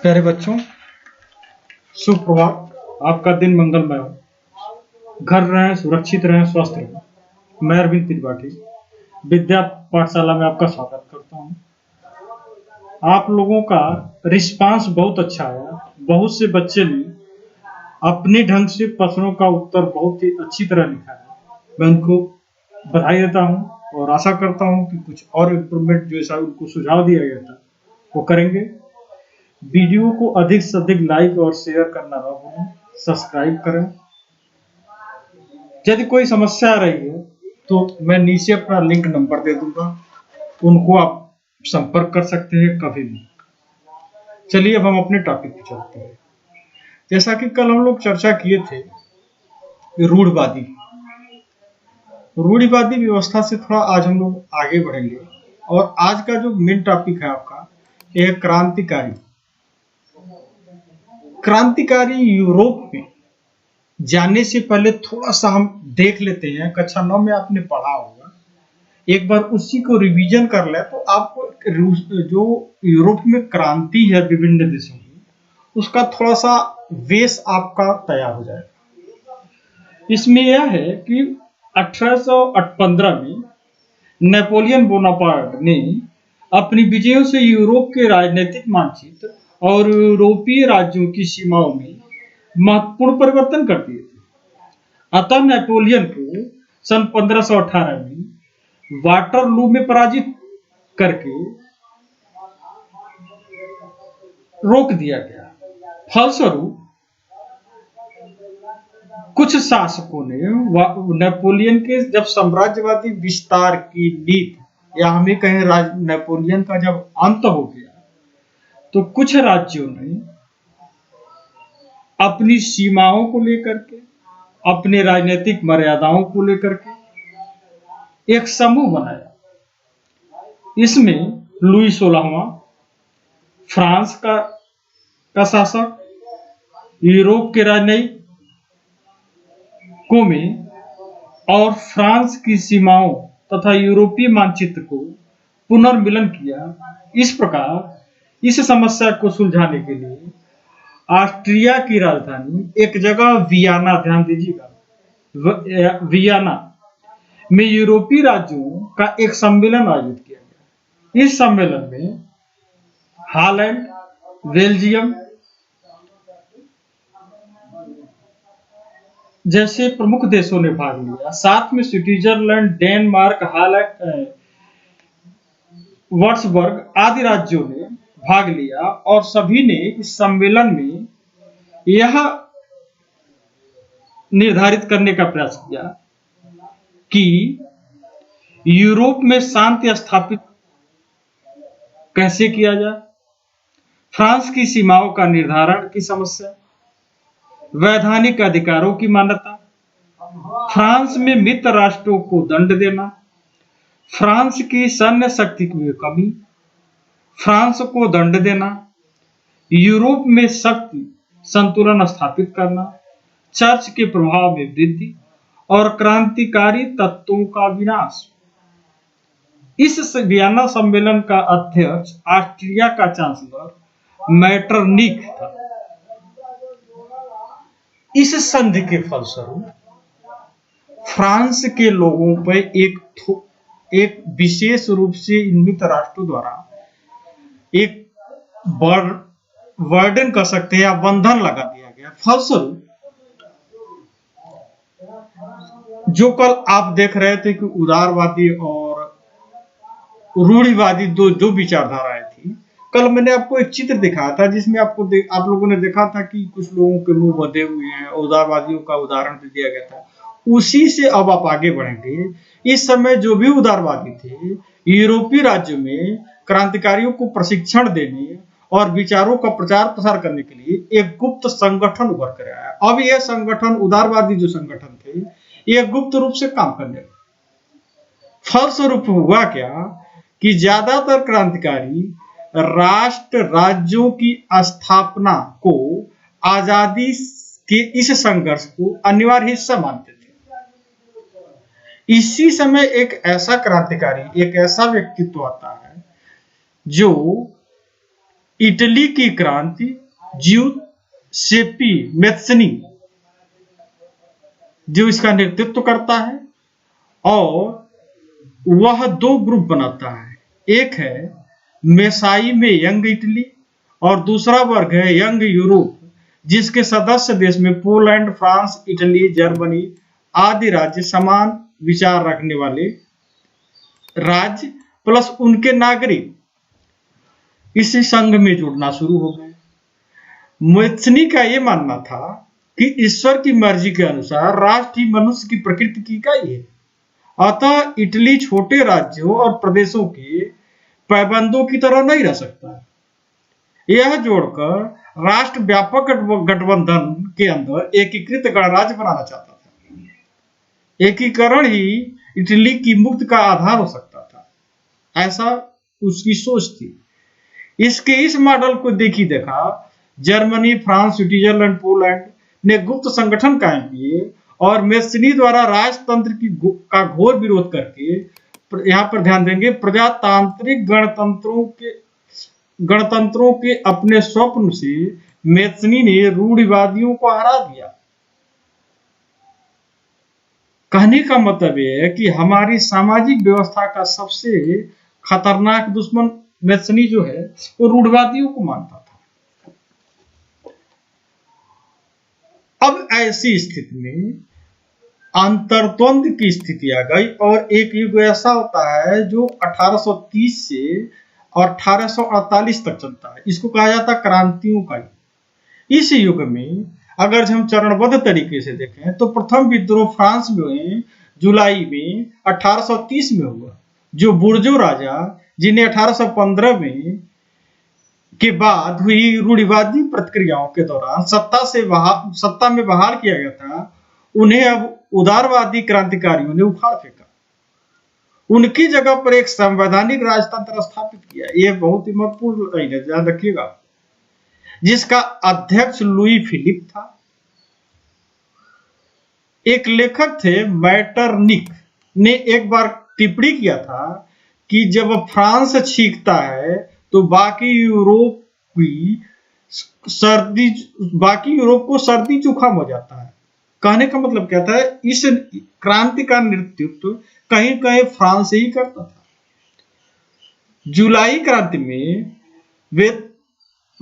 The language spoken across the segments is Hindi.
प्यारे बच्चों, सुप्रभात। आपका दिन मंगलमय हो। घर रहें, सुरक्षित रहें, स्वस्थ रहें। मैं अरविंद त्रिपाठी विद्या पाठशाला में आपका स्वागत करता हूं। आप लोगों का रिस्पांस बहुत अच्छा आया। बहुत से बच्चे ने अपने ढंग से प्रश्नों का उत्तर बहुत ही अच्छी तरह लिखा है। मैं उनको बधाई देता हूं और आशा करता हूं कि कुछ और इम्प्रूवमेंट जैसा उनको सुझाव दिया गया था वो करेंगे। वीडियो को अधिक से अधिक लाइक और शेयर करना ना भूलें। सब्सक्राइब करें। यदि कोई समस्या आ रही है तो मैं नीचे अपना लिंक नंबर दे दूंगा, उनको आप संपर्क कर सकते हैं कभी भी। चलिए अब हम अपने टॉपिक पे चलते हैं। जैसा कि कल हम लोग चर्चा किए थे रूढ़िवादी रूढ़िवादी व्यवस्था से थोड़ा आज हम लोग आगे बढ़ेंगे। और आज का जो मेन टॉपिक है आपका यह क्रांतिकारी यूरोप में जाने से पहले थोड़ा सा हम देख लेते हैं। कक्षा 9 में आपने पढ़ा होगा, एक बार उसी को रिवीजन कर ले तो आपको जो यूरोप में क्रांति है विभिन्न देशों में, उसका थोड़ा सा बेस आपका तैयार हो जाएगा। इसमें यह है कि 1815 में नेपोलियन बोनापार्ट ने अपनी विजयों से यूरोप के राजनीतिक मानचित्र और यूरोपीय राज्यों की सीमाओं में महत्वपूर्ण परिवर्तन कर दिए थे। अतः नेपोलियन को सन 1518 में वाटरलू में पराजित करके रोक दिया गया। फलस्वरूप कुछ शासकों ने नेपोलियन के जब साम्राज्यवादी विस्तार की नीति या हमें कहें नेपोलियन का जब अंत हो गया तो कुछ राज्यों ने अपनी सीमाओं को लेकर के, अपने राजनीतिक मर्यादाओं को लेकर के एक समूह बनाया। इसमें लुई 16वां फ्रांस का शासक यूरोप के राजनयिकों में और फ्रांस की सीमाओं तथा यूरोपीय मानचित्र को पुनर्मिलन किया। इस प्रकार इस समस्या को सुलझाने के लिए ऑस्ट्रिया की राजधानी एक जगह वियना, ध्यान दीजिएगा, वियना में यूरोपीय राज्यों का एक सम्मेलन आयोजित किया गया। इस सम्मेलन में हॉलैंड, बेल्जियम जैसे प्रमुख देशों ने भाग लिया। साथ में स्विट्जरलैंड, डेनमार्क, हॉलैंड, वर्सबर्ग आदि राज्यों ने भाग लिया और सभी ने इस सम्मेलन में यह निर्धारित करने का प्रयास किया कि यूरोप में शांति स्थापित कैसे किया जाए, फ्रांस की सीमाओं का निर्धारण की समस्या, वैधानिक अधिकारों की मान्यता, फ्रांस में मित्र राष्ट्रों को दंड देना, फ्रांस की सैन्य शक्ति की कमी, फ्रांस को दंड देना, यूरोप में शक्ति संतुलन स्थापित करना, चर्च के प्रभाव में वृद्धि और क्रांतिकारी तत्वों का विनाश। इस वियना सम्मेलन का अध्यक्ष ऑस्ट्रिया का चांसलर मेटरनिख था। इस संधि के फलस्वरूप फ्रांस के लोगों पर एक विशेष रूप से मित्र राष्ट्रों द्वारा एक बर्डन कर सकते हैं या बंधन लगा दिया गया। फलस्वरूप जो कल आप देख रहे थे कि उदारवादी और रूढ़िवादी जो विचारधाराएं थी, कल मैंने आपको एक चित्र दिखाया था जिसमें आप लोगों ने देखा था कि कुछ लोगों के मुंह बंधे हुए हैं। उदारवादियों का उदाहरण भी दिया गया था। उसी से अब आप आगे बढ़ेंगे। इस समय जो भी उदारवादी थे, यूरोपीय राज्यों में क्रांतिकारियों को प्रशिक्षण देने और विचारों का प्रचार प्रसार करने के लिए एक गुप्त संगठन उभर कर आया। अब यह संगठन, उदारवादी जो संगठन थे, यह गुप्त रूप से काम करने लगे। फलस्वरूप हुआ क्या कि ज्यादातर क्रांतिकारी राष्ट्र राज्यों की स्थापना को, आजादी के इस संघर्ष को अनिवार्य हिस्सा मानते थे। इसी समय एक ऐसा क्रांतिकारी, एक ऐसा व्यक्तित्व आता है जो इटली की क्रांति जिउसेप्पी मैत्सनी जो इसका नेतृत्व करता है, और वह दो ग्रुप बनाता है। एक है मेसाई में यंग इटली और दूसरा वर्ग है यंग यूरोप, जिसके सदस्य देश में पोलैंड, फ्रांस, इटली, जर्मनी आदि राज्य समान विचार रखने वाले राज्य प्लस उनके नागरिक इस संघ में जुड़ना शुरू हो गए। मैत्सनी का यह मानना था कि ईश्वर की मर्जी के अनुसार राष्ट्र ही मनुष्य की प्रकृति की इकाई है, अतः इटली छोटे राज्यों और प्रदेशों के पैबंदों की तरह नहीं रह सकता। यह जोड़कर राष्ट्र व्यापक गठबंधन के अंदर एकीकृत गणराज्य बनाना चाहता था। एकीकरण ही इटली की मुक्ति का आधार हो सकता था, ऐसा उसकी सोच थी। इसके इस मॉडल को देखा जर्मनी, फ्रांस, स्विट्जरलैंड, पोलैंड ने गुप्त संगठन कायम किए और मैत्सनी द्वारा राजतंत्र का घोर विरोध करके, यहाँ पर ध्यान देंगे, प्रजातांत्रिक गणतंत्रों के अपने स्वप्न से मैत्सनी ने रूढ़िवादियों को हरा दिया। कहने का मतलब यह है कि हमारी सामाजिक व्यवस्था का सबसे खतरनाक दुश्मन मैत्सनी जो है वो रूढ़िवादियों को मानता था। अब ऐसी स्थिति में अंतर्द्वंद की स्थिति आ गई और एक युग ऐसा होता है जो 1830 से और 1848 तक चलता है। इसको कहा जाता है क्रांतियों का युग। इस युग में अगर हम चरणबद्ध तरीके से देखें तो प्रथम विद्रोह फ्रांस में जुलाई में 1830 में हुआ, जो बुर्जो राजा जिन्हें 1815 में के बाद हुई रूढ़िवादी प्रक्रियाओं के दौरान सत्ता में बहाल किया गया था, उन्हें अब उदारवादी क्रांतिकारियों ने उखाड़ फेंका। उनकी जगह पर एक संवैधानिक राजतंत्र स्थापित किया। यह बहुत ही महत्वपूर्ण है, ध्यान रखिएगा, जिसका अध्यक्ष लुई फिलिप था। एक लेखक थे मैटरनिक ने एक बार टिप्पणी किया था कि जब फ्रांस छींकता है तो बाकी यूरोप को सर्दी जुकाम हो जाता है। कहने का मतलब क्या था, इस क्रांति का नेतृत्व कहीं कहीं फ्रांस ही करता था। जुलाई क्रांति में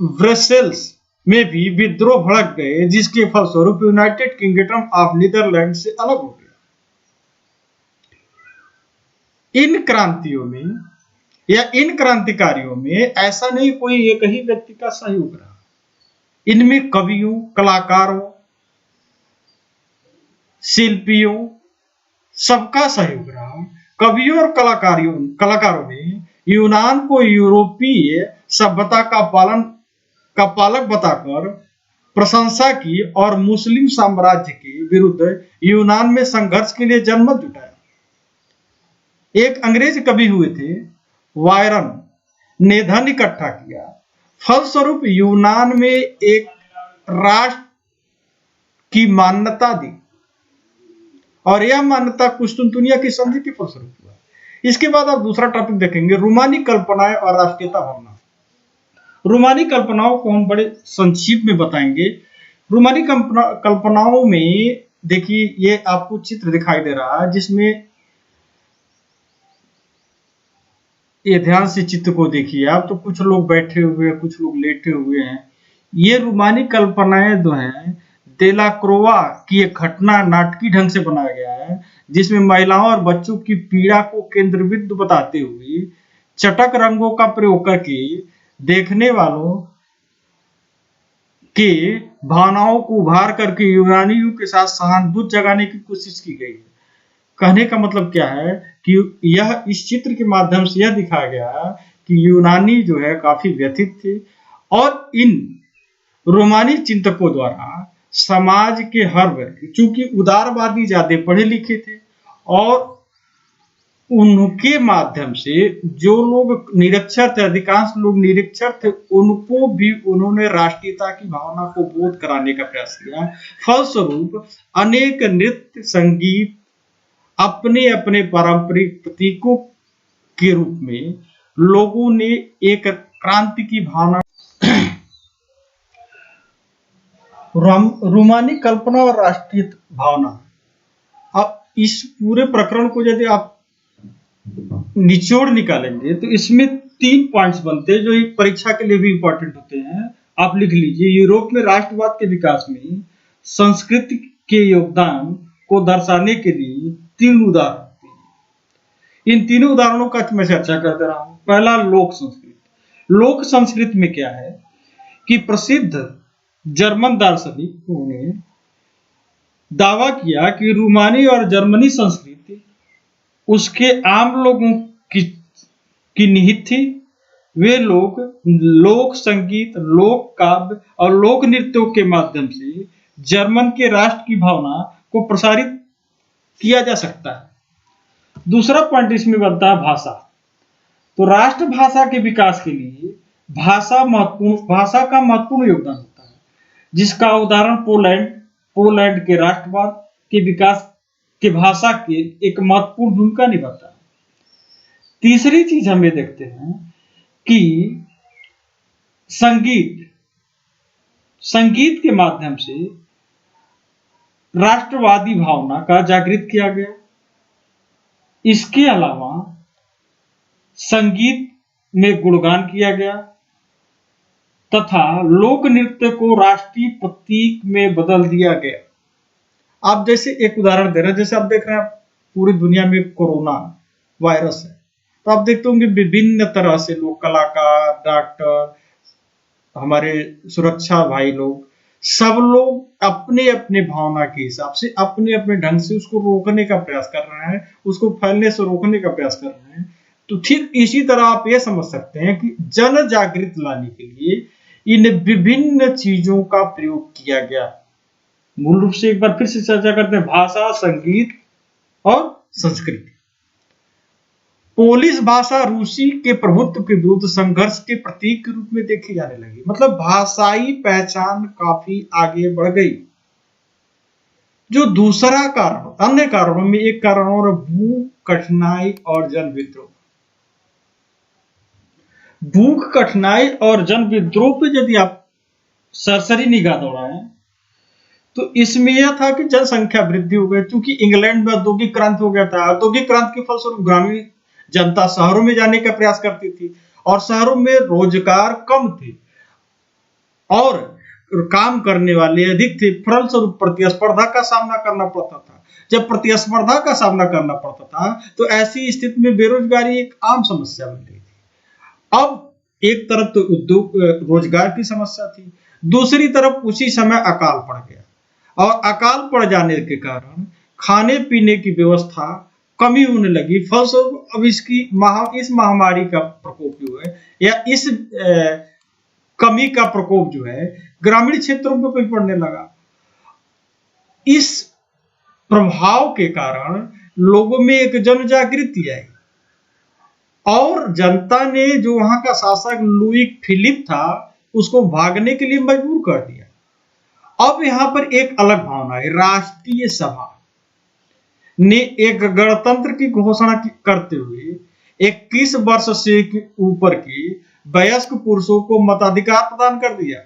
ब्रसेल्स में भी विद्रोह भड़क गए, जिसके फलस्वरूप यूनाइटेड किंगडम ऑफ नीदरलैंड से अलग हो गया। इन क्रांतियों में या इन क्रांतिकारियों में ऐसा नहीं कोई एक ही व्यक्ति का सहयोग रहा। इनमें कवियों, कलाकारों, शिल्पियों सबका सहयोग रहा। कवियों और कलाकारों ने यूनान को यूरोपीय सभ्यता का पालक बताकर प्रशंसा की और मुस्लिम साम्राज्य के विरुद्ध यूनान में संघर्ष के लिए जनमत जुटाया। एक अंग्रेज कवि हुए थे वायरन ने धन इकट्ठा किया, फलस्वरूप यूनान में एक राष्ट्र की मान्यता दी और यह मान्यता कुस्तुनतुनिया की संधि के फलस्वरूप हुआ। इसके बाद आप दूसरा टॉपिक देखेंगे, रोमानी कल्पनाएं और राष्ट्रीयता भावना। रोमानी कल्पनाओं को हम बड़े संक्षिप्त में बताएंगे। रोमानी कल्पनाओं में देखिए, ये आपको चित्र दिखाई दे रहा है, जिसमें ये ध्यान से चित्र को देखिए आप, तो कुछ लोग बैठे हुए हैं, कुछ लोग लेटे हुए हैं। ये रोमानी कल्पनाएं जो हैं देलाक्रोआ की एक घटना नाटकीय ढंग से बनाया गया है, जिसमें महिलाओं और बच्चों की पीड़ा को केंद्र बिंदु बताते हुए चटक रंगों का प्रयोग करके देखने वालों के भावनाओं को उभार करके यूनानियों के साथ सहानुभूति जगाने की कोशिश की गई है। कहने का मतलब क्या है कि यह इस चित्र के माध्यम से यह दिखाया गया कि यूनानी जो है काफी व्यथित थे और इन रोमानी चिंतकों द्वारा समाज के हर वर्ग, चूंकि उदारवादी ज्यादा पढ़े लिखे थे और उनके माध्यम से जो लोग निरक्षर थे, अधिकांश लोग निरक्षर थे, उनको भी उन्होंने राष्ट्रीयता की भावना को बोध कराने का प्रयास किया। फलस्वरूप अनेक नृत्य, संगीत अपने अपने पारंपरिक प्रतीकों के रूप में लोगों ने एक क्रांति की भावना रूमानी कल्पना और राष्ट्रीय भावना। अब इस पूरे प्रकरण को यदि आप निचोड़ निकालेंगे तो इसमें 3 पॉइंट्स बनते हैं जो परीक्षा के लिए भी इंपॉर्टेंट होते हैं। आप लिख लीजिए, यूरोप में राष्ट्रवाद के विकास में संस्कृति के योगदान को दर्शाने के लिए 3 उदाहरण। इन तीनों उदाहरणों का मैं चर्चा कर दे रहा हूं। पहला, लोक संस्कृति। लोक संस्कृति में क्या है कि प्रसिद्ध जर्मन दार्शनिकों ने दावा किया कि रूमानी और जर्मनी संस्कृति उसके आम लोगों की निहित थी। वे लोग लोक संगीत, लोक काव्य और लोक नृत्यों के माध्यम से जर्मन के राष्ट्र की भावना को प्रसारित किया जा सकता है। दूसरा पॉइंट इसमें बनता है भाषा। तो राष्ट्रभाषा के विकास के लिए भाषा का महत्वपूर्ण योगदान होता है, जिसका उदाहरण पोलैंड के राष्ट्रवाद के विकास के भाषा के एक महत्वपूर्ण भूमिका निभाता है। तीसरी चीज हम ये देखते हैं कि संगीत के माध्यम से राष्ट्रवादी भावना का जागृत किया गया। इसके अलावा संगीत में गुणगान किया गया तथा लोक नृत्य को राष्ट्रीय प्रतीक में बदल दिया गया। आप जैसे एक उदाहरण दे रहे हैं, जैसे आप देख रहे हैं पूरी दुनिया में कोरोना वायरस है, तो आप देखते होंगे विभिन्न तरह से लोग, कलाकार, डॉक्टर, हमारे सुरक्षा भाई लोग, सब लोग अपने अपने भावना के हिसाब से अपने अपने ढंग से उसको रोकने का प्रयास कर रहे हैं, उसको फैलने से रोकने का प्रयास कर रहे हैं। तो ठीक इसी तरह आप ये समझ सकते हैं कि जन जागृति लाने के लिए इन विभिन्न चीजों का प्रयोग किया गया। मूल रूप से एक बार फिर से चर्चा करते हैं, भाषा, संगीत और संस्कृति। पोलिश भाषा रूसी के प्रभुत्व के विरुद्ध संघर्ष के प्रतीक के रूप में देखी जाने लगी। मतलब भाषाई पहचान काफी आगे बढ़ गई। जो दूसरा कारण, अन्य कारणों में एक कारण और भूख, कठिनाई और जन विद्रोह। भूख, कठिनाई और जन विद्रोह पे यदि आप सरसरी निगाह दौड़ाएं तो इसमें यह था कि जनसंख्या वृद्धि हो गई, क्योंकि इंग्लैंड में औद्योगिक क्रांति हो गया था। औद्योगिक क्रांति के फलस्वरूप ग्रामीण जनता शहरों में जाने का प्रयास करती थी और शहरों में रोजगार कम थे और काम करने वाले अधिक थे। फलस्वरूप प्रतिस्पर्धा का सामना करना पड़ता था। जब प्रतिस्पर्धा का सामना करना पड़ता था तो ऐसी स्थिति में बेरोजगारी एक आम समस्या बन गई थी। अब एक तरफ तो उद्योग रोजगार की समस्या थी, दूसरी तरफ उसी समय अकाल पड़ गया और अकाल पड़ जाने के कारण खाने पीने की व्यवस्था कमी होने लगी। फलस्वरूप अब इस महामारी का प्रकोप जो है या इस कमी का प्रकोप जो है ग्रामीण क्षेत्रों पर भी पड़ने लगा। इस प्रभाव के कारण लोगों में एक जन जागृति आई और जनता ने जो वहां का शासक लुई फिलिप था उसको भागने के लिए मजबूर कर दिया। अब यहां पर एक अलग भावना है। राष्ट्रीय सभा ने एक गणतंत्र की घोषणा करते हुए 21 वर्ष से ऊपर के वयस्क पुरुषों को मताधिकार प्रदान कर दिया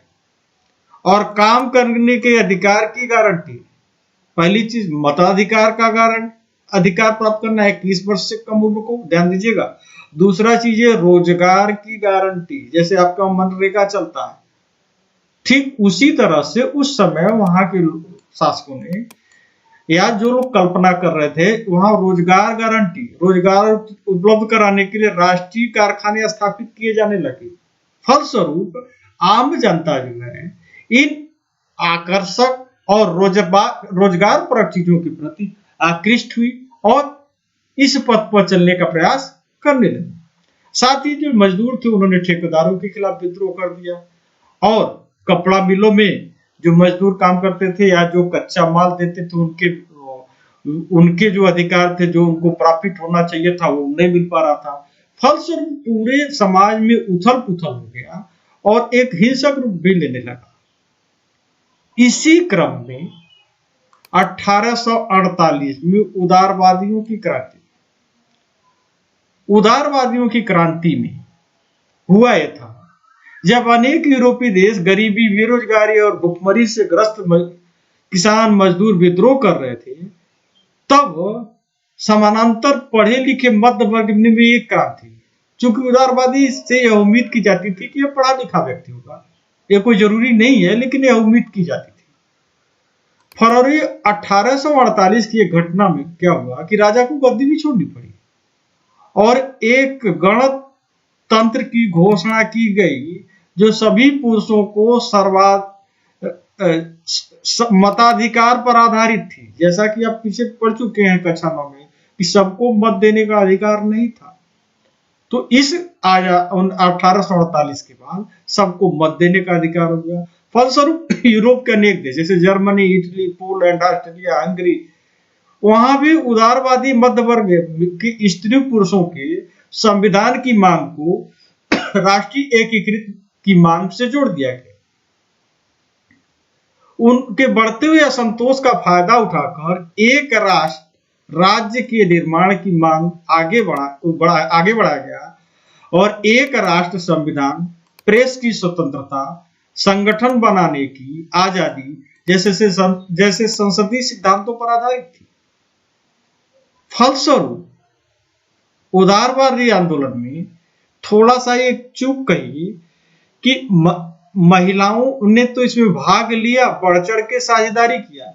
और काम करने के अधिकार की गारंटी। पहली चीज मताधिकार का अधिकार प्राप्त करना है 21 वर्ष से कम उम्र को, ध्यान दीजिएगा। दूसरा चीज है रोजगार की गारंटी, जैसे आपका मनरेगा चलता है ठीक उसी तरह से उस समय वहां के शासकों ने या जो लोग कल्पना कर रहे थे वहां रोजगार गारंटी, रोजगार उपलब्ध कराने के लिए राष्ट्रीय कारखाने स्थापित किए जाने लगे। फलस्वरूप आम जनता जो है इन आकर्षक और रोजगार परक चीजों के प्रति आकृष्ट हुई और इस पथ पर चलने का प्रयास करने लगे। साथ ही जो मजदूर थे उन्होंने ठेकेदारों के खिलाफ विद्रोह कर दिया और कपड़ा मिलों में जो मजदूर काम करते थे या जो कच्चा माल देते थे उनके जो अधिकार थे, जो उनको प्रॉफिट होना चाहिए था, वो नहीं मिल पा रहा था। फलस्वरूप पूरे समाज में उथल पुथल हो गया और एक हिंसक रूप भी लेने लगा। इसी क्रम में 1848 में उदारवादियों की क्रांति में हुआ यह था जब अनेक यूरोपीय देश गरीबी, बेरोजगारी और भुखमरी से ग्रस्त किसान मजदूर विद्रोह कर रहे थे, तब समानांतर पढ़े लिखे मध्य वर्ग में भी एक क्रांति। चूंकि उदारवादी से यह उम्मीद की जाती थी कि यह पढ़ा लिखा व्यक्ति होगा, यह कोई जरूरी नहीं है, लेकिन यह उम्मीद की जाती थी। फरवरी 1848 की एक घटना में क्या हुआ कि राजा को गद्दी भी छोड़नी पड़ी और एक गणतंत्र की घोषणा की गई, जो सभी पुरुषों को मताधिकार पर आधारित थी। जैसा कि आप पीछे पढ़ चुके हैं कक्षा 9 में कि सबको मत देने का अधिकार नहीं था, तो इस 1848 के बाद सबको मत देने का अधिकार हो गया। फलस्वरूप यूरोप के अनेक देश जैसे Germany, Italy, Poland, Australia, Hungary, वहां भी उदारवादी मध्य वर्ग की स्त्री पुरुषों के संविधान की मांग को राष्ट्रीय एकीकृत की मांग से जोड़ दिया गया। उनके बढ़ते हुए असंतोष का फायदा उठाकर एक राष्ट्र राज्य के निर्माण की मांग आगे बढ़ा गया और एक राष्ट्र संविधान, प्रेस की स्वतंत्रता, संगठन बनाने की आजादी जैसे संसदीय सिद्धांतों पर आधारित थी। फलस्वरूप उदारवादी आंदोलन में थोड़ा सा एक चूक कही कि महिलाओं ने तो इसमें भाग लिया, बढ़ चढ़ के साझेदारी किया,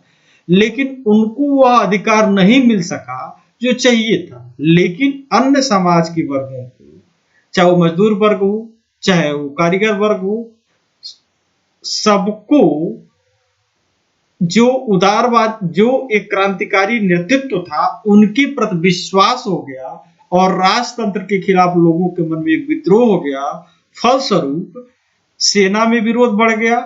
लेकिन उनको वह अधिकार नहीं मिल सका जो चाहिए था। लेकिन अन्य समाज के वर्गों को, चाहे वो मजदूर वर्ग हो, चाहे वो कारीगर वर्ग हो, सबको जो एक क्रांतिकारी नेतृत्व था उनके प्रति विश्वास हो गया और राजतंत्र के खिलाफ लोगों के मन में एक विद्रोह हो गया। फलस्वरूप सेना में विरोध बढ़ गया,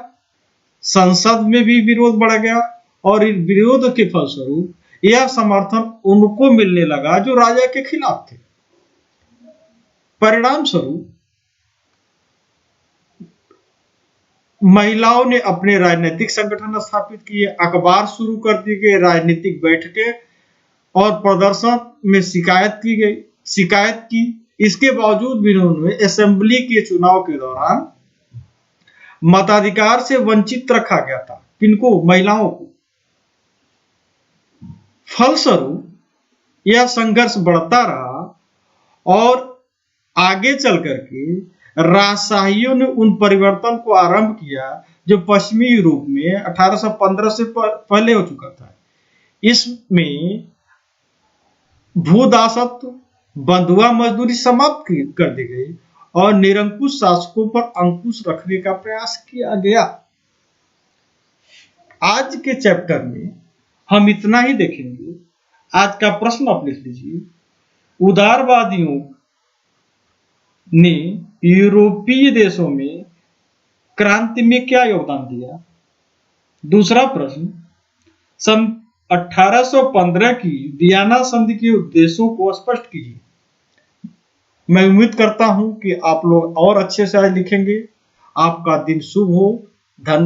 संसद में भी विरोध बढ़ गया और इस विरोध के फलस्वरूप यह समर्थन उनको मिलने लगा जो राजा के खिलाफ थे। परिणाम स्वरूप महिलाओं ने अपने राजनीतिक संगठन स्थापित किए, अखबार शुरू कर दिए गए, राजनीतिक बैठकें और प्रदर्शन में शिकायत की। इसके बावजूद भी उन्होंने असेंबली के चुनाव के दौरान मताधिकार से वंचित रखा गया था। किनको? महिलाओं को। फलस्वरूप यह संघर्ष बढ़ता रहा और आगे चल करके राजशाहियों ने उन परिवर्तन को आरंभ किया जो पश्चिमी यूरोप में 1815 से पहले हो चुका था। इसमें भूदासत्व, बंधुआ मजदूरी समाप्त कर दी गई और निरंकुश शासकों पर अंकुश रखने का प्रयास किया गया। आज के चैप्टर में हम इतना ही देखेंगे। आज का प्रश्न आप लिख लीजिए, उदारवादियों ने यूरोपीय देशों में क्रांति में क्या योगदान दिया। दूसरा प्रश्न, सन 1815 की वियना संधि के उद्देश्यों को स्पष्ट कीजिए। मैं उम्मीद करता हूं कि आप लोग और अच्छे से आज लिखेंगे। आपका दिन शुभ हो। धन्यवाद।